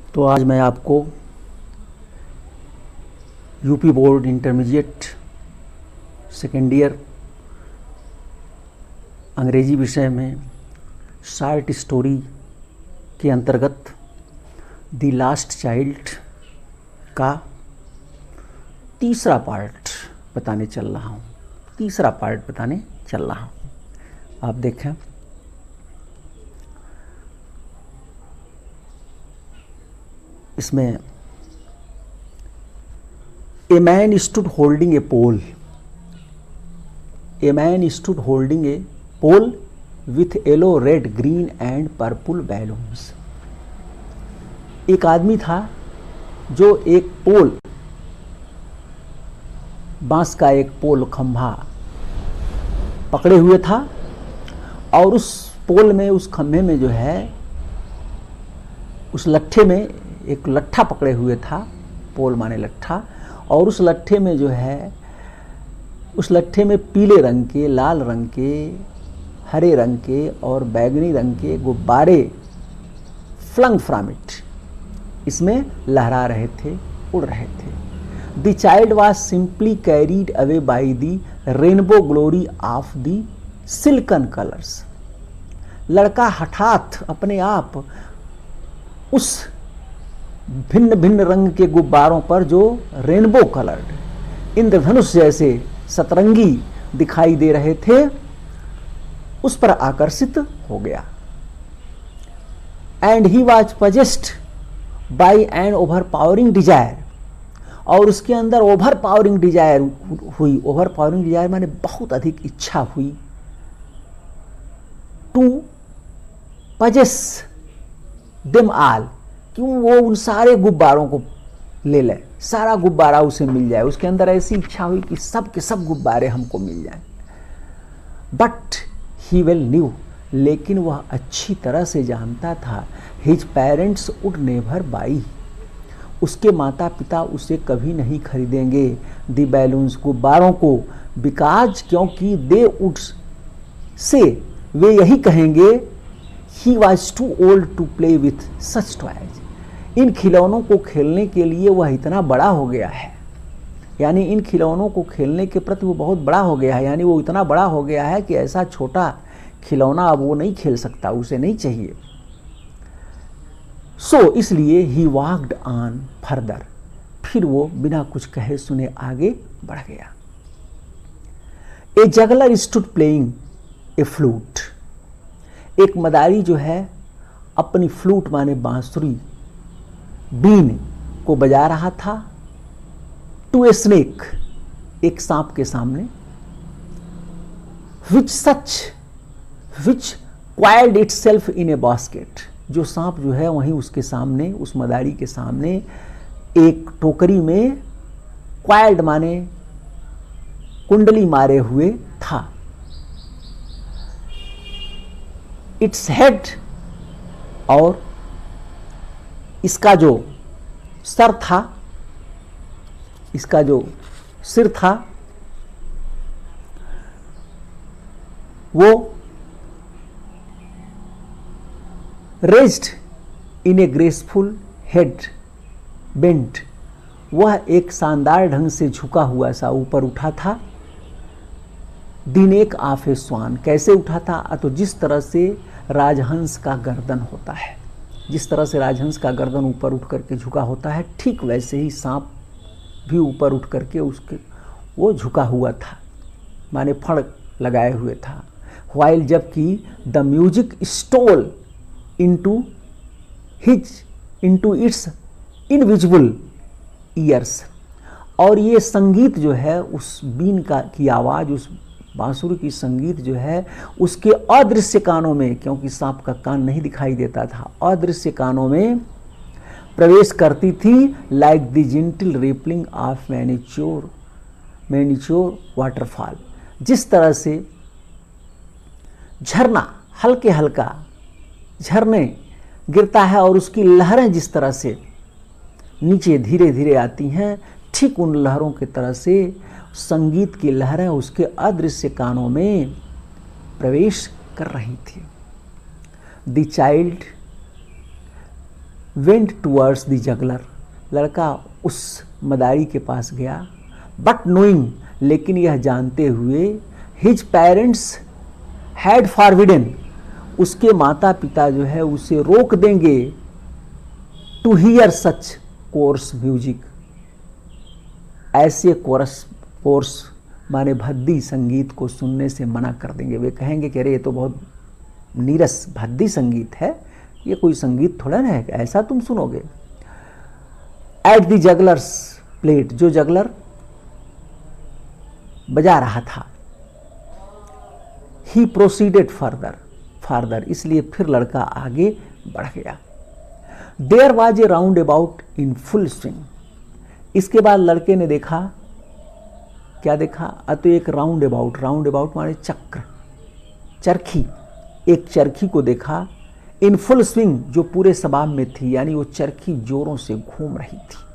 तो आज मैं आपको UP board intermediate second year अंग्रेजी विषय में शॉर्ट स्टोरी के अंतर्गत द लास्ट चाइल्ड का तीसरा पार्ट बताने चल रहा हूँ। आप देखें, इसमें a man stood holding a pole with yellow, red, green and purple balloons. एक आदमी था जो एक पोल, बांस का एक पोल खंभा पकड़े हुए था और उस पोल में, उस खंभे में जो है, उस लट्ठे में एक लट्ठा पकड़े हुए था। पोल माने लट्ठा। और उस लट्ठे में जो है, उस लट्ठे में पीले रंग के, लाल रंग के, हरे रंग के और बैगनी रंग के गुब्बारे फ्लंग फ्रॉम इट, इसमें लहरा रहे थे, उड़ रहे थे। The child was simply carried away by the rainbow glory of the silken colours. लड़का हठात अपने आप उस भिन्न भिन्न रंग के गुब्बारों पर, जो रेनबो कलर्ड, इंद्रधनुष जैसे सतरंगी दिखाई दे रहे थे, उस पर आकर्षित हो गया। And he was possessed by an overpowering desire, और उसके अंदर ओवर पावरिंग डिजायर हुई। ओवर पावरिंग डिजायर माने बहुत अधिक इच्छा हुई। टू पजेस देम ऑल, क्यों वो उन सारे गुब्बारों को ले ले, सारा गुब्बारा उसे मिल जाए। उसके अंदर ऐसी इच्छा हुई कि सब के सब गुब्बारे हमको मिल जाएं। बट ही वेल न्यू, लेकिन वह अच्छी तरह से जानता था, his parents would never by, उसके माता पिता उसे कभी नहीं खरीदेंगे द बैलून्स, गुब्बारों को, बिकॉज, क्योंकि दे वुड से, वे यही कहेंगे, he was too old to play with such toys, इन खिलौनों को खेलने के लिए वह इतना बड़ा हो गया है। यानी इन खिलौनों को खेलने के प्रति वो बहुत बड़ा हो गया है, यानी वो इतना बड़ा हो गया है कि ऐसा छोटा खिलौना अब वो नहीं खेल सकता, उसे नहीं चाहिए। सो इसलिए ही वॉक्ड ऑन फर्दर, फिर वो बिना कुछ कहे सुने आगे बढ़ गया। A juggler stood playing a flute, एक मदारी जो है अपनी फ्लूट माने बांसुरी, बीन को बजा रहा था। टू ए स्नेक, एक सांप के सामने। Which coiled itself in a basket, जो सांप जो है वहीं उसके सामने, उस मदारी के सामने एक टोकरी में, क्वाइल्ड माने कुंडली मारे हुए था। इट्स हेड, और इसका जो सर था, इसका जो सिर था, वो raised in A graceful head bent, वह एक शानदार ढंग से झुका हुआ सा ऊपर उठा था। द नेक ऑफ ए स्वान, कैसे उठा था? तो जिस तरह से राजहंस का गर्दन होता है, जिस तरह से राजहंस का गर्दन ऊपर उठ करके झुका होता है, ठीक वैसे ही सांप भी ऊपर उठ करके उसके वो झुका हुआ था, माने फड़ लगाए हुए था। व्हाइल, जबकि the music stole into its invisible ears, और ये संगीत जो है, उस बीन की आवाज़, उस बांसुरी की संगीत जो है, उसके अदृश्य कानों में, क्योंकि सांप का कान नहीं दिखाई देता था, अदृश्य कानों में प्रवेश करती थी। Like the gentle rippling of miniature waterfall, जिस तरह से झरना, हल्के हल्का झरने गिरता है और उसकी लहरें जिस तरह से नीचे धीरे धीरे आती हैं, ठीक उन लहरों की तरह से संगीत की लहरें उसके अदृश्य कानों में प्रवेश कर रही थी। The child went towards the juggler, लड़का उस मदारी के पास गया, बट नोइंग, लेकिन यह जानते हुए, हिज पेरेंट्स हैड फॉरबिडन, उसके माता पिता जो है उसे रोक देंगे, to hear such coarse music, ऐसे कोर्स माने भद्दी संगीत को सुनने से मना कर देंगे। वे कहेंगे कि अरे ये तो बहुत नीरस भद्दी संगीत है, ये कोई संगीत थोड़ा ना है, ऐसा तुम सुनोगे। एट द जगलर्स प्लेट, जो जगलर बजा रहा था, ही प्रोसीडेड फार्दर, इसलिए फिर लड़का आगे बढ़ गया। There was a roundabout in full swing, इसके बाद लड़के ने देखा, क्या देखा? तो एक राउंड अबाउट माने चक्र, चरखी, एक चरखी को देखा, इन फुल स्विंग, जो पूरे सबाब में थी, यानी वो चरखी जोरों से घूम रही थी।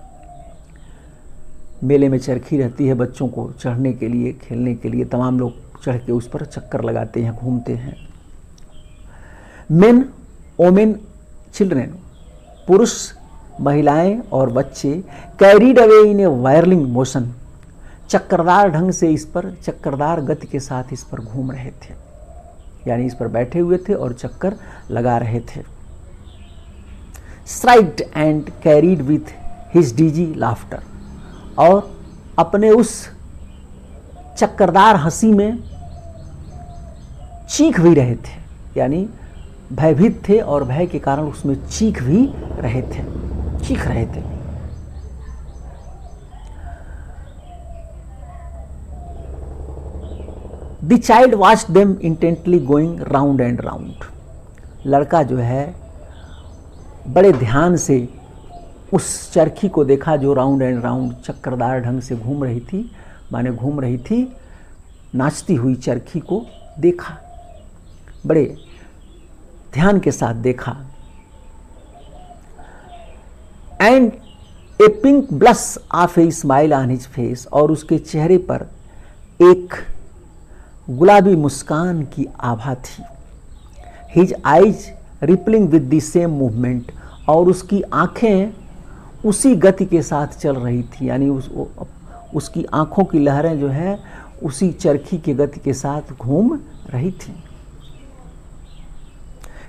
मेले में चरखी रहती है बच्चों को चढ़ने के लिए, खेलने के लिए, तमाम लोग चढ़ के उस पर चक्कर लगाते हैं, घूमते हैं। मेन, ओमेन, चिल्ड्रेन, पुरुष, महिलाएं और बच्चे, carried away in a whirling motion, चक्करदार ढंग से इस पर, चक्करदार गति के साथ इस पर घूम रहे थे, यानी इस पर बैठे हुए थे और चक्कर लगा रहे थे। स्ट्राइक्ड and carried with his DG laughter, और अपने उस चक्करदार हंसी में चीख भी रहे थे, यानी भयभीत थे और भय के कारण उसमें चीख भी रहे थे, चीख रहे थे। The child watched them intently going round and round, लड़का जो है बड़े ध्यान से उस चरखी को देखा जो राउंड एंड राउंड चक्करदार ढंग से घूम रही थी, माने घूम रही थी, नाचती हुई चरखी को देखा, बड़े ध्यान के साथ देखा। And A pink blush of a smile on his face, और उसके चेहरे पर एक गुलाबी मुस्कान की आभा थी। His eyes rippling with the same movement, और उसकी आंखें उसी गति के साथ चल रही थी, यानी उसकी आंखों की लहरें जो है उसी चरखी के गति के साथ घूम रही थी।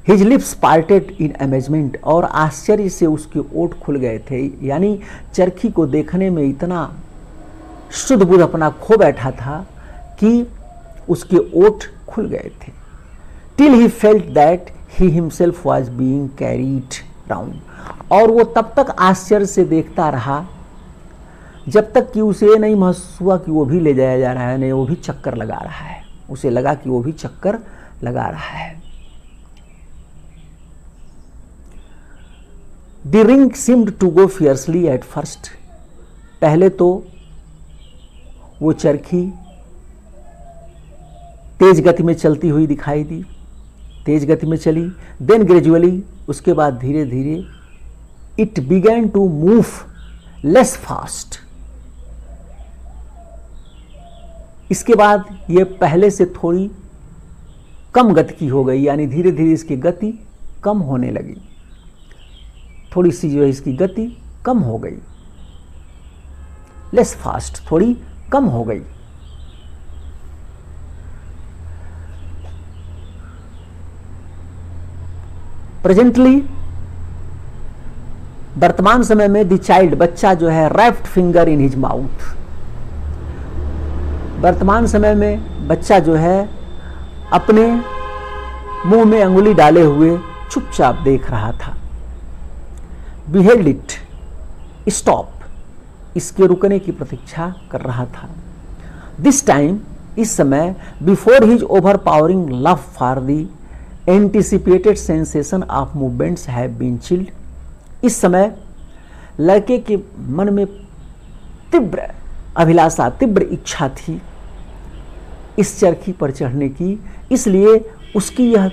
His lips parted in amazement, और आश्चर्य से उसके ओठ खुल गए थे, यानी चरखी को देखने में इतना शुद्ध बुद्ध अपना खो बैठा था कि उसके ओठ खुल गए थे। Till he felt that he himself was being carried round, और वो तब तक आश्चर्य से देखता रहा जब तक कि उसे ये नहीं महसूस हुआ कि वो भी ले जाया जा रहा है, नहीं वो भी चक्कर लगा रहा है, उसे लगा कि वो भी चक्कर लगा रहा है। The ring seemed to go fiercely at first, पहले तो वो चरखी तेज गति में चलती हुई दिखाई दी, तेज गति में चली। देन ग्रेजुअली, उसके बाद धीरे धीरे, it began to move less fast, इसके बाद ये पहले से थोड़ी कम गति की हो गई, यानी धीरे धीरे इसकी गति कम होने लगी, थोड़ी सी जो है इसकी गति कम हो गई, लेस फास्ट, थोड़ी कम हो गई। प्रेजेंटली, वर्तमान समय में, द चाइल्ड, बच्चा जो है, wrapped finger in his mouth, वर्तमान समय में बच्चा जो है अपने मुंह में अंगुली डाले हुए चुपचाप देख रहा था। बिहेल्ड इट स्टॉप, इसके रुकने की प्रतीक्षा कर रहा था। दिस टाइम, इस समय, before his overpowering love for the anticipated sensation of movements have been chilled, इस समय लड़के के मन में तीव्र अभिलाषा, तीव्र इच्छा थी इस चरखी पर चढ़ने की, इसलिए उसकी यह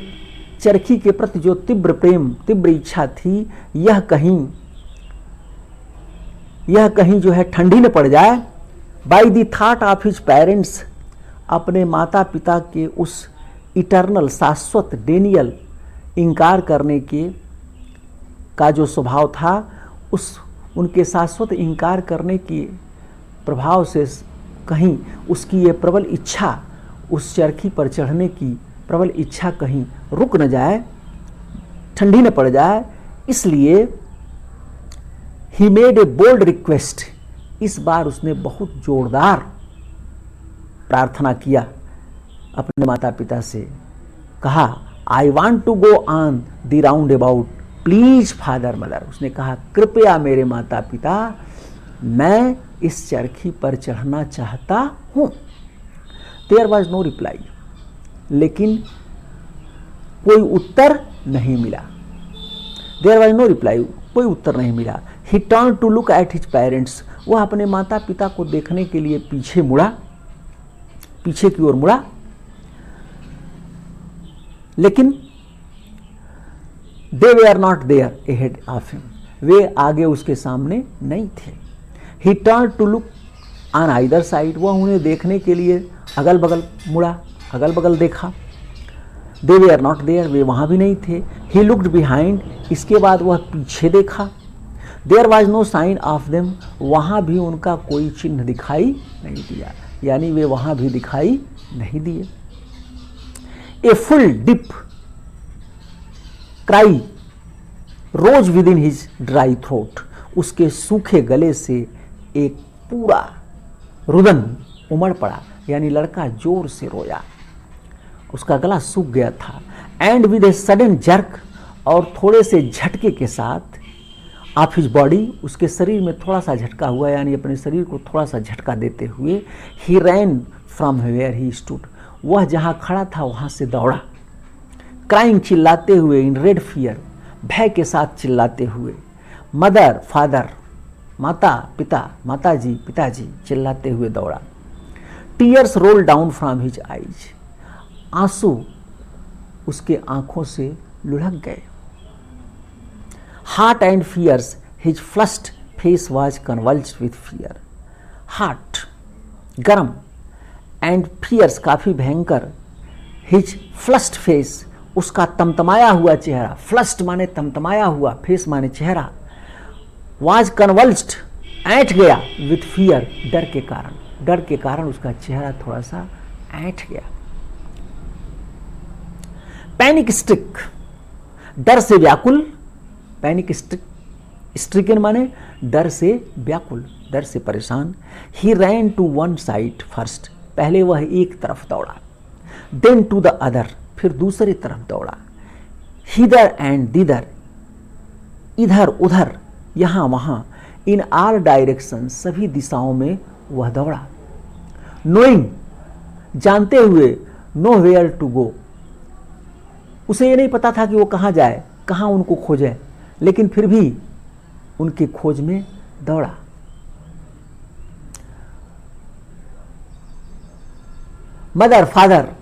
चरखी के प्रति जो तीव्र प्रेम, तीव्र इच्छा थी, यह कहीं जो है ठंडी न पड़ जाए। By the thought of his parents, अपने माता पिता के उस इटर्नल, शाश्वत, डेनियल इनकार करने के का जो स्वभाव था, उस उनके शाश्वत इंकार करने की प्रभाव से कहीं उसकी ये प्रबल इच्छा, उस चरखी पर चढ़ने की प्रबल इच्छा कहीं रुक न जाए, ठंडी न पड़ जाए, इसलिए he made a bold request. इस बार उसने बहुत जोरदार प्रार्थना किया अपने माता पिता से, कहा I want to go on the roundabout please father mother. उसने कहा कृपया मेरे माता पिता, मैं इस चरखी पर चढ़ना चाहता हूं। देयर वॉज नो रिप्लाई, लेकिन कोई उत्तर नहीं मिला। देयर वॉज नो रिप्लाई, कोई उत्तर नहीं मिला। He turn to look at his parents, वह अपने माता पिता को देखने के लिए पीछे की ओर मुड़ा, लेकिन they were not there ahead of him, वे आगे उसके सामने नहीं थे। He turn to look on either side, वह उन्हें देखने के लिए अगल बगल मुड़ा, अगल बगल देखा। दे वे आर नॉट देयर, वे वहां भी नहीं थे। ही लुक्ड बिहाइंड, इसके बाद वह पीछे देखा। There was no sign of them, वहां भी उनका कोई चिन्ह दिखाई नहीं दिया, यानी वे वहां भी दिखाई नहीं दिए। A full deep cry rose within his dry throat, उसके सूखे गले से एक पूरा रुदन उमड़ पड़ा, यानी लड़का जोर से रोया, उसका गला सूख गया था। And with a sudden jerk, और थोड़े से झटके के साथ, ऑफ हिज बॉडी, उसके शरीर में थोड़ा सा झटका हुआ, यानी अपने शरीर को थोड़ा सा झटका देते हुए, he ran from where he stood, वह जहां खड़ा था वहां से दौड़ा। क्राइंग, चिल्लाते हुए, इन रेड फियर, भय के साथ चिल्लाते हुए। मदर फादर, माता पिता, माता जी पिताजी, चिल्लाते हुए दौड़ा। Tears roll down from his eyes, आंसू उसके आंखों से लुढ़क गए। Hot and fierce, his flushed face was convulsed with fear, hot गर्म, एंड फियर्स काफी भयंकर, हिज फ्लस्ड फेस, उसका तमतमाया हुआ चेहरा, फ्लस्ड माने तमतमाया हुआ, फेस माने चेहरा, वाज कन्वल्स्ड, ऐंठ गया, विथ फियर, डर के कारण उसका चेहरा थोड़ा सा ऐंठ गया। पैनिक स्ट्रिक, डर से व्याकुल, पैनिक स्ट्रिकन माने डर से व्याकुल, डर से परेशान। He ran to one side first, पहले वह एक तरफ दौड़ा, देन टू द अदर, फिर दूसरी तरफ दौड़ा। हिदर एंड दिदर, इधर उधर, यहां वहां, इन आल डायरेक्शन, सभी दिशाओं में वह दौड़ा। नोइंग, जानते हुए, नो वेयर टू गो, उसे ये नहीं पता था कि वो कहां जाए, कहां उनको खोजे, लेकिन फिर भी उनकी खोज में दौड़ा। मदर फादर,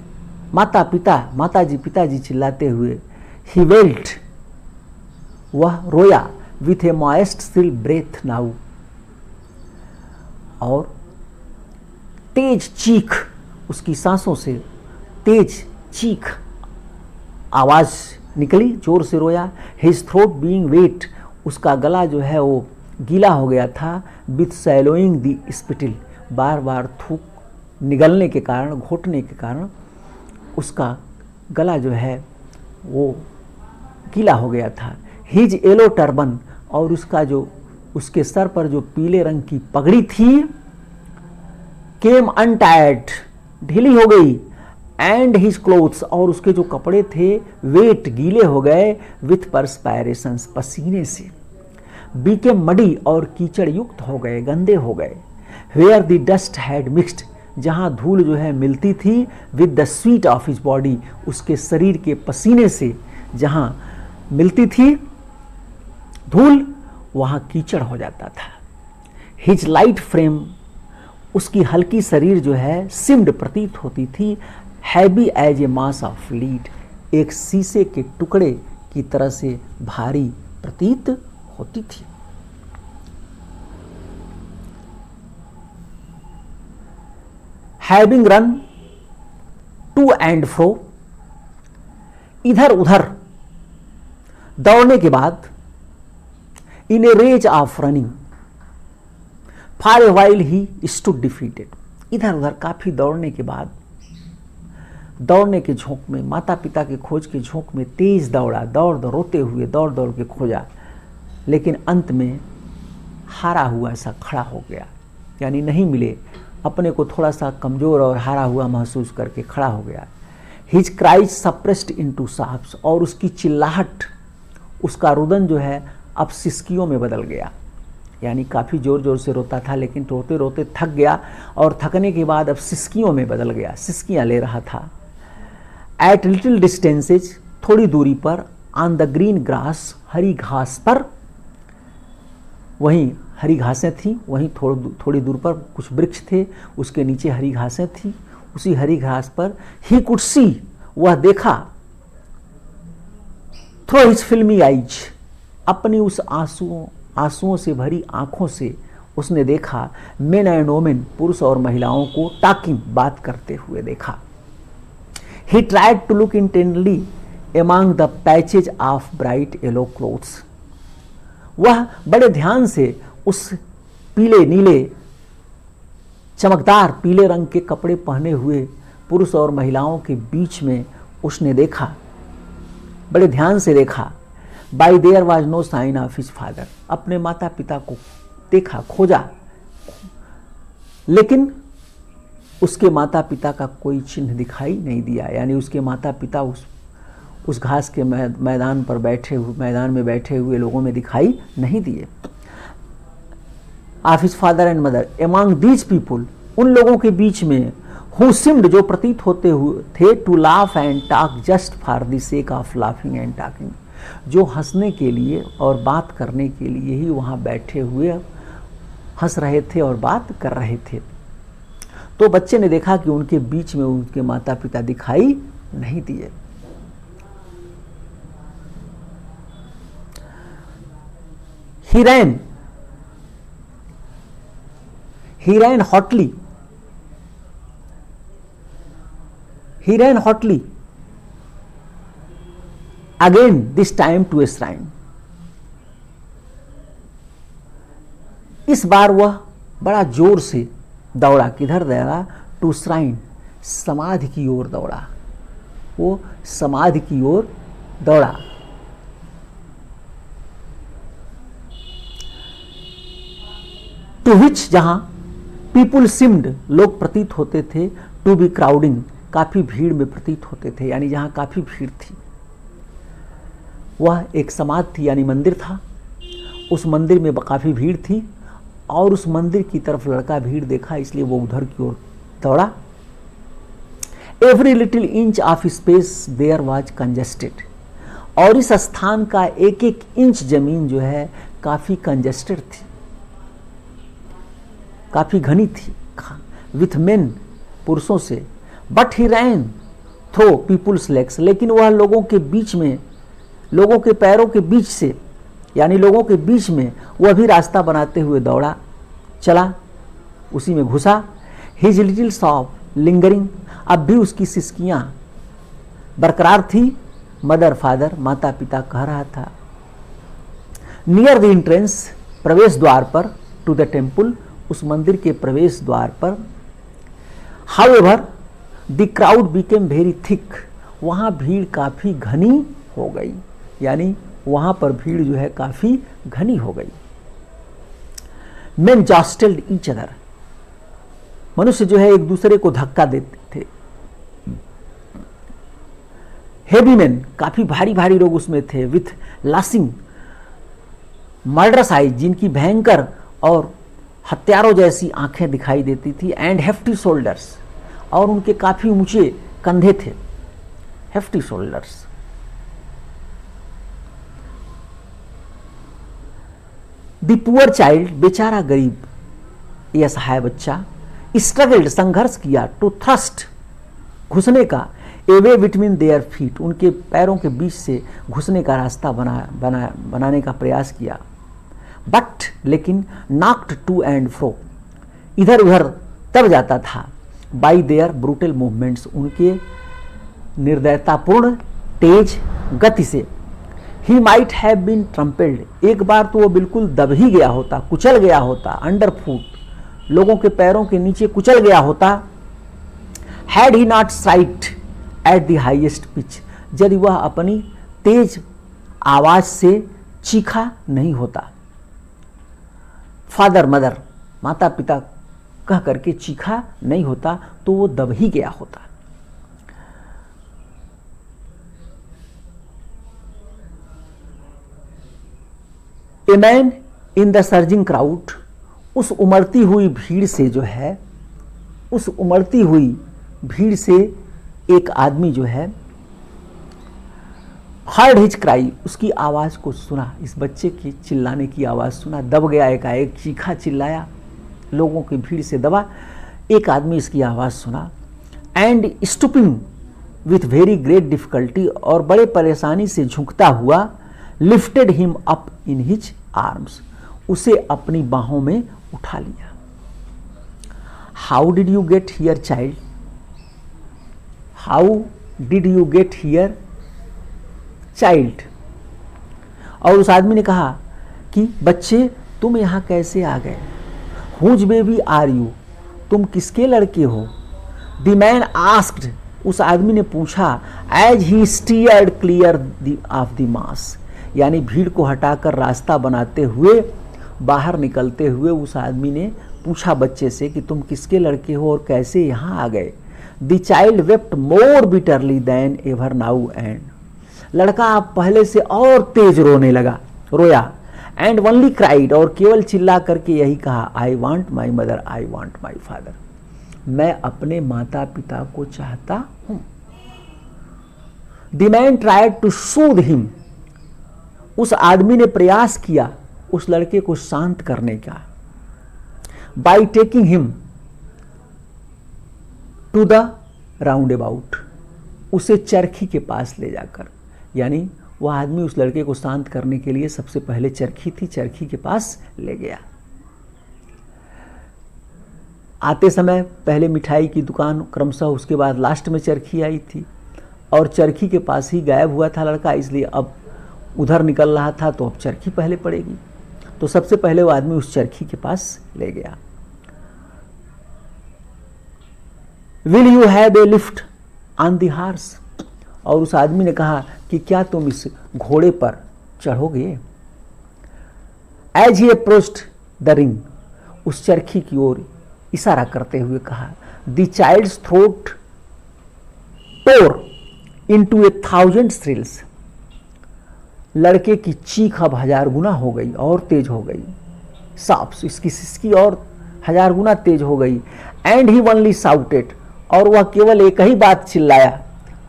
माता पिता, माता जी पिताजी, चिल्लाते हुए। ही वेल्ट, वह रोया, with a moist still breath now, और तेज चीख, उसकी सांसों से तेज चीख आवाज निकली, जोर से रोया। हिज थ्रोट बीइंग वेट, उसका गला जो है वो गीला हो गया था। विथ सैलोइंग दी स्पिटिल, बार बार थूक निगलने के कारण, घोटने के कारण उसका गला जो है वो गीला हो गया था। हिज येलो टर्बन, और उसका जो, उसके सर पर जो पीले रंग की पगड़ी थी, केम अनटायर्ड, ढीली हो गई। एंड हिज क्लोथ्स, और उसके जो कपड़े थे, वेट, गीले हो गए, विथ परस्पायरेशंस, पसीने से। बीकेम मडी, और कीचड़ युक्त हो गए, गंदे हो गए। Where the dust had mixed, जहां धूल जो है मिलती थी, with the sweat of his body, उसके शरीर के पसीने से जहां मिलती थी धूल, वहां कीचड़ हो जाता था। हिज लाइट फ्रेम, उसकी हल्की शरीर जो है, सिम्ड प्रतीत होती थी। Heavy as a mass of lead, एक शीशे के टुकड़े की तरह से भारी प्रतीत होती थी। Having run to and fro, इधर उधर दौड़ने के बाद, in a rage of running for a while he stood defeated. इधर उधर काफी दौड़ने के बाद, दौड़ने के झोंक में, माता पिता के खोज के झोंक में तेज दौड़ा, दौड़ रोते हुए दौड़ दौड़ के खोजा, लेकिन अंत में हारा हुआ सा खड़ा हो गया, यानी नहीं मिले, अपने को थोड़ा सा कमजोर और हारा हुआ महसूस करके खड़ा हो गया। हिज क्राइज सप्रेस्ड इनटू साफ्स, और उसकी चिल्लाहट, उसका रुदन जो है अब सिसकियों में बदल गया, यानी काफ़ी ज़ोर ज़ोर से रोता था लेकिन रोते रोते थक गया और थकने के बाद अब सिसकियों में बदल गया, सिसकियाँ ले रहा था। एट लिटिल डिस्टेंसेज, थोड़ी दूरी पर, ऑन द ग्रीन ग्रास, हरी घास पर, वहीं हरी घासें थीं, वहीं थोड़ी दूर पर कुछ वृक्ष थे, उसके नीचे हरी घासें थीं, उसी हरी घास पर ही कुड सी, वह देखा, थ्रू हिज फिल्मी आइज, अपनी उस आंसुओं से भरी आंखों से उसने देखा, मेन एंड वोमेन, पुरुष और महिलाओं को टॉकिंग, बात करते हुए देखा। He tried to look intently among the patches of bright yellow clothes, वह बड़े ध्यान से उस पीले नीले चमकदार पीले रंग के कपड़े पहने हुए पुरुष और महिलाओं के बीच में उसने देखा, बड़े ध्यान से देखा। By there was no sign of his father, अपने माता पिता को देखा, खोजा, लेकिन उसके माता पिता का कोई चिन्ह दिखाई नहीं दिया, यानी उसके माता पिता उस घास के मैदान में बैठे हुए लोगों में दिखाई नहीं दिए। Of his father and mother among these people, उन लोगों के बीच में, हु सिम्ड, जो प्रतीत होते हुए थे, to laugh and talk just for the sake of laughing and talking, जो हंसने के लिए और बात करने के लिए ही वहाँ बैठे हुए हंस रहे थे और बात कर रहे थे। तो बच्चे ने देखा कि उनके बीच में उनके माता पिता दिखाई नहीं दिए। He ran hotly. Again, this time to a shrine. इस बार वह बड़ा जोर से दौड़ा, किधर दौड़ा? टू श्राइन, समाधि की ओर दौड़ा, वो समाधि की ओर दौड़ा। टू विच, जहां पीपुल सिम्ड, लोग प्रतीत होते थे, टू बी क्राउडिंग, काफी भीड़ में प्रतीत होते थे, यानी जहां काफी भीड़ थी। वह एक समाधि थी, यानी मंदिर था, उस मंदिर में काफी भीड़ थी और उस मंदिर की तरफ लड़का भीड़ देखा, इसलिए वो उधर की ओर दौड़ा। Every little inch of space there was congested, और इस स्थान का एक एक इंच जमीन जो है काफी कंजेस्टेड थी, काफी घनी थी, विथ मेन, पुरुषों से। But he ran through people's legs, लेकिन वह लोगों के बीच में, लोगों के पैरों के बीच से, यानी लोगों के बीच में वह भी रास्ता बनाते हुए दौड़ा, चला, उसी में घुसा। हिज लिटिल सॉफ लिंगरिंग, अब भी उसकी सिसकियां बरकरार थी। मदर फादर, माता पिता कह रहा था। नियर द एंट्रेंस, प्रवेश द्वार पर, टू द टेम्पल, उस मंदिर के प्रवेश द्वार पर। However the crowd became very thick, वहाँ भीड़ काफ़ी घनी हो गई, यानी वहाँ पर भीड़ जो है काफ़ी घनी हो गई। मेन जॉस्टल्ड ईच अदर, मनुष्य जो है एक दूसरे को धक्का देते थे। हेवी मैन, काफ़ी भारी भारी लोग उसमें थे, विथ लासिंग मर्डरस आइज, जिनकी भयंकर और हत्यारों जैसी आंखें दिखाई देती थी। एंड हेफ्टी शोल्डर्स, और उनके काफी ऊंचे कंधे थे, hefty shoulders. The poor child, बेचारा गरीब, यह असहाय बच्चा, स्ट्रगल्ड, संघर्ष किया, टू थ्रस्ट, घुसने का, एवे बिटवीन देयर फीट, उनके पैरों के बीच से घुसने का रास्ता बनाने का प्रयास किया। बट, लेकिन, नॉक्ड टू एंड फ्रो, इधर उधर तब जाता था। बाई देयर ब्रूटल मूवमेंट्स, उनके निर्दयतापूर्ण तेज गति से। He might have been trampled, एक बार तो वो बिल्कुल दब ही गया होता, कुचल गया होता, अंडर फुट, लोगों के पैरों के नीचे कुचल गया होता। Had he not site at the highest pitch, यदि वह अपनी तेज आवाज से चीखा नहीं होता। फादर मदर, माता पिता कह करके चीखा नहीं होता तो वो दब ही गया होता। A man in the surging crowd, उस उमड़ती हुई भीड़ से जो है, उस उमड़ती हुई भीड़ से एक आदमी जो है, हर्ड हिज क्राई, उसकी आवाज को सुना, इस बच्चे की चिल्लाने की आवाज सुना, दब गया, एकाएक चीखा, चिल्लाया, लोगों की भीड़ से दबा, एक आदमी इसकी आवाज सुना। And stooping with very great difficulty, और बड़े परेशानी से झुकता हुआ, lifted him up in his arms, उसे अपनी बाहों में उठा लिया। How did you get here child, how did you get here child, और उस आदमी ने कहा कि बच्चे तुम यहां कैसे आ गए। हुज बेबी आर यू, तुम किसके लड़के हो। द मैन आस्क्ड, उस आदमी ने पूछा, as he steered clear of the mass, यानी भीड़ को हटाकर रास्ता बनाते हुए, बाहर निकलते हुए उस आदमी ने पूछा बच्चे से कि तुम किसके लड़के हो और कैसे यहाँ आ गए। The child wept more bitterly then ever now and, लड़का पहले से और तेज रोने लगा, रोया। एंड ओनली क्राइड, और केवल चिल्ला करके यही कहा, I want my mother, I want my father, मैं अपने माता पिता को चाहता हूं। The man tried to soothe him, उस आदमी ने प्रयास किया उस लड़के को शांत करने का। By taking him to the roundabout, उसे चरखी के पास ले जाकर, यानी वह आदमी उस लड़के को शांत करने के लिए सबसे पहले चरखी थी, चरखी के पास ले गया। आते समय पहले मिठाई की दुकान, क्रमशः उसके बाद लास्ट में चरखी आई थी, और चरखी के पास ही गायब हुआ था लड़का, इसलिए अब उधर निकल रहा था तो अब चरखी पहले पड़ेगी, तो सबसे पहले वो आदमी उस चरखी के पास ले गया। Will you have a lift on the horse, और उस आदमी ने कहा कि क्या तुम इस घोड़े पर चढ़ोगे। As he approached the ring, उस चरखी की ओर इशारा करते हुए कहा। The child's throat tore into 1,000 shrills, लड़के की चीख अब 1000 गुना हो गई और तेज हो गई, साफ इसकी सिसकी और 1000 गुना तेज हो गई। एंड ही ओनली साउटेड, और वह केवल एक ही बात चिल्लाया,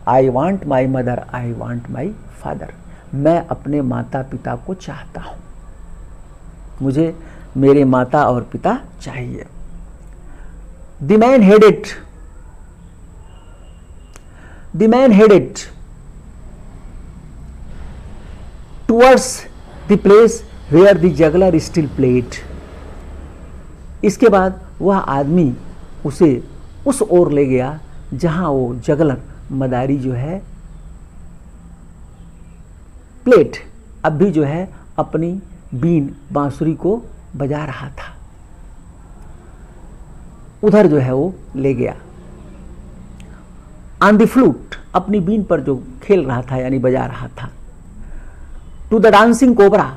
आई want my mother, I want my father, मैं अपने माता पिता को चाहता हूं, मुझे मेरे माता और पिता चाहिए। The man headed towards the place where the juggler still played, इसके बाद वह आदमी उसे उस ओर ले गया जहां वो जगलर, मदारी जो है, प्लेट, अब भी जो है अपनी बीन, बांसुरी को बजा रहा था, उधर जो है वो ले गया। ऑन द फ्लूट, अपनी बीन पर जो खेल रहा था यानी बजा रहा था। टू द डांसिंग कोबरा,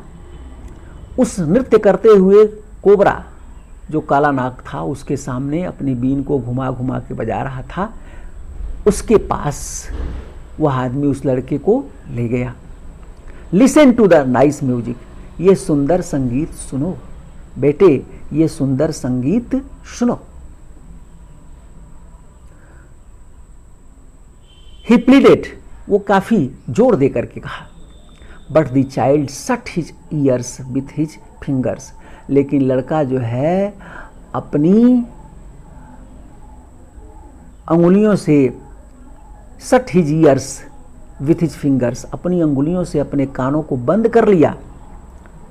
उस नृत्य करते हुए कोबरा जो काला नाग था उसके सामने अपनी बीन को घुमा घुमा के बजा रहा था, उसके पास वह आदमी उस लड़के को ले गया। Listen to the nice music, ये सुंदर संगीत सुनो बेटे, ये सुंदर संगीत सुनो। ही प्लीडेड, वो काफी जोर दे करके कहा। But the child shut his years with his fingers, लेकिन लड़का जो है अपनी अंगुलियों से, shut his years with his fingers, अपनी अंगुलियों से अपने कानों को बंद कर लिया,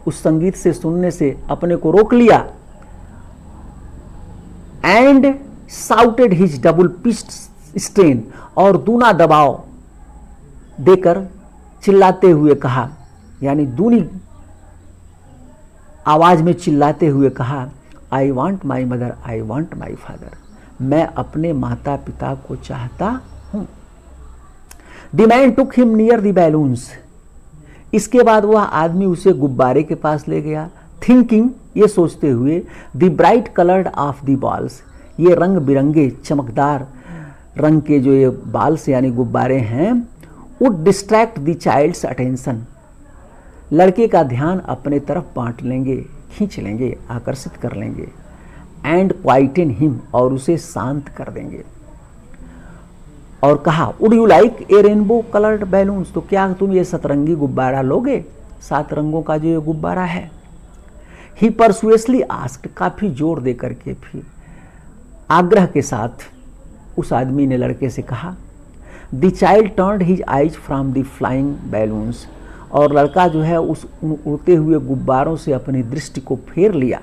उस संगीत से सुनने से अपने को रोक लिया। And shouted his double pitched strain, और दूना दबाव देकर चिल्लाते हुए कहा, यानी दूनी आवाज में चिल्लाते हुए कहा, I want my mother, I want my father, मैं अपने माता पिता को चाहता हूं। The man took him near the balloons, इसके बाद वह आदमी उसे गुब्बारे के पास ले गया। थिंकिंग, ये सोचते हुए, the bright coloured of the balls, ये रंग बिरंगे चमकदार रंग के जो ये बाल्स यानी गुब्बारे हैं, would distract the child's attention, लड़के का ध्यान अपने तरफ बांट लेंगे, खींच लेंगे, आकर्षित कर लेंगे। एंड क्वाइटन हिम, और उसे शांत कर देंगे। और कहा, would you like A rainbow coloured balloons, तो क्या तुम ये सतरंगी गुब्बारा लोगे, 7 रंगों का जो ये गुब्बारा है। ही परसुएसली आस्क्ड, काफी जोर दे करके फिर आग्रह के साथ उस आदमी ने लड़के से कहा। The child turned his eyes from the flying balloons, और लड़का जो है उस उड़ते हुए गुब्बारों से अपनी दृष्टि को फेर लिया,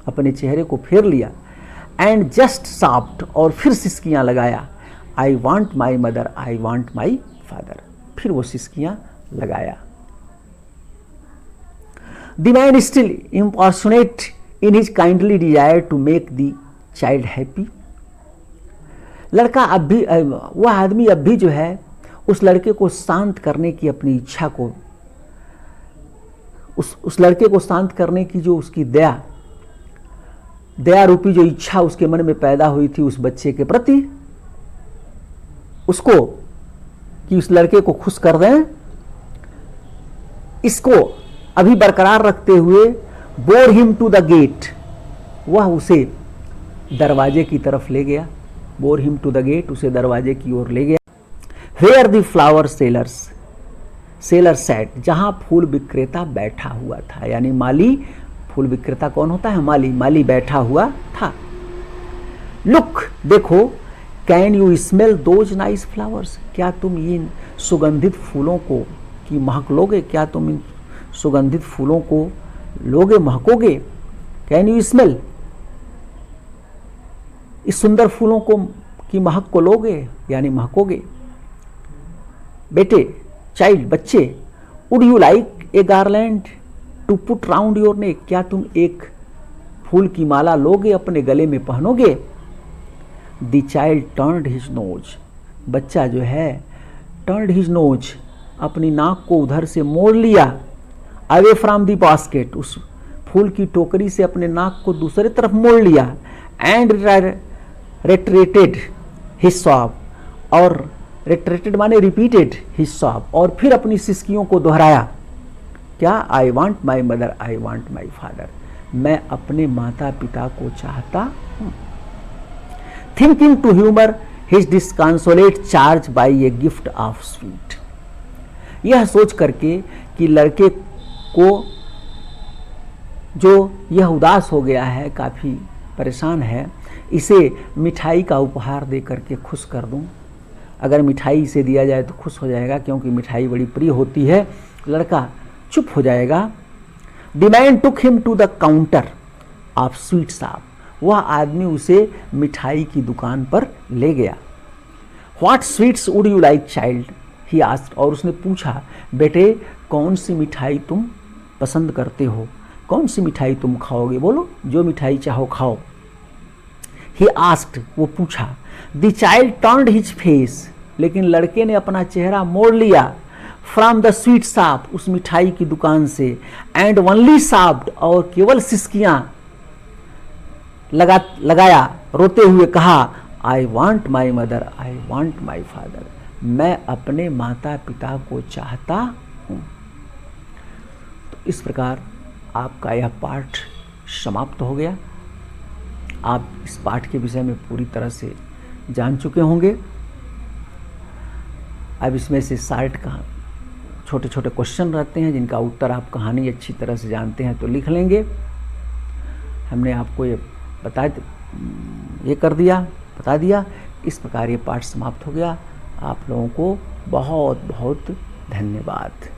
अपने चेहरे को फेर लिया। एंड जस्ट सॉफ्ट, और फिर सिसकियां लगाया, I want my mother, I want my father, फिर वो सिसकियां लगाया। The man still importunate in his kindly desire to make the child happy, लड़का अब भी, वह आदमी अब भी जो है उस लड़के को शांत करने की अपनी इच्छा को, उस लड़के को शांत करने की जो उसकी दया रूपी जो इच्छा उसके मन में पैदा हुई थी उस बच्चे के प्रति, उसको कि उस लड़के को खुश कर दें, इसको अभी बरकरार रखते हुए bore him to the gate, वह उसे दरवाजे की तरफ ले गया। Bore him to the gate, उसे दरवाजे की ओर ले गया। Where the flower seller sat, जहां फूल विक्रेता बैठा हुआ था, यानी माली, फूल विक्रेता कौन होता है, माली बैठा हुआ था। लुक, देखो, can you smell those nice flowers, क्या तुम इन सुगंधित फूलों को की महक लोगे, क्या तुम इन सुगंधित फूलों को लोगे, महकोगे। कैन यू स्मेल, इस सुंदर फूलों को की महक को लोगे यानी महकोगे। बेटे, चाइल्ड, बच्चे, would you like a garland to put round your neck, क्या तुम एक फूल की माला लोगे, अपने गले में पहनोगे। The child turned his nose, बच्चा जो है टर्न्ड हिज नोज, अपनी नाक को उधर से मोड़ लिया। अवे फ्रॉम द बास्केट, उस फूल की टोकरी से अपने नाक को दूसरी तरफ मोड़ लिया। एंड रेटरेटेड हिज सॉब, और रेटरेटेड माने रिपीटेड हिज सॉब, और फिर अपनी सिसकियों को दोहराया। क्या, I want my mother, I want my father, मैं अपने माता पिता को चाहता हूं। Thinking to humour his disconsolate charge by a gift of sweet, यह सोच करके कि लड़के को जो यह उदास हो गया है, काफ़ी परेशान है, इसे मिठाई का उपहार दे करके खुश कर दूं। अगर मिठाई इसे दिया जाए तो खुश हो जाएगा, क्योंकि मिठाई बड़ी प्रिय होती है। लड़का चुप हो जाएगा। The man took him to the counter of sweet shop, वह आदमी उसे मिठाई की दुकान पर ले गया। What sweets would you like child, he asked, और उसने पूछा, बेटे कौन सी मिठाई तुम पसंद करते हो, कौन सी मिठाई तुम खाओगे, बोलो, जो मिठाई चाहो खाओ। ही आस्क्ड, वो पूछा। The child turned his face, लेकिन लड़के ने अपना चेहरा मोड़ लिया। फ्रॉम द स्वीट शॉप, उस मिठाई की दुकान से। एंड ओनली सॉफ्ट, और केवल सिसकियां लगाया, रोते हुए कहा, I want my mother, I want my father, मैं अपने माता पिता को चाहता हूं। तो इस प्रकार आपका यह पाठ समाप्त हो गया। आप इस पाठ के विषय में पूरी तरह से जान चुके होंगे। अब इसमें से शार्ट का छोटे छोटे क्वेश्चन रहते हैं, जिनका उत्तर आप कहानी अच्छी तरह से जानते हैं तो लिख लेंगे। हमने आपको ये बता दिया। इस प्रकार ये पाठ समाप्त हो गया। आप लोगों को बहुत बहुत धन्यवाद।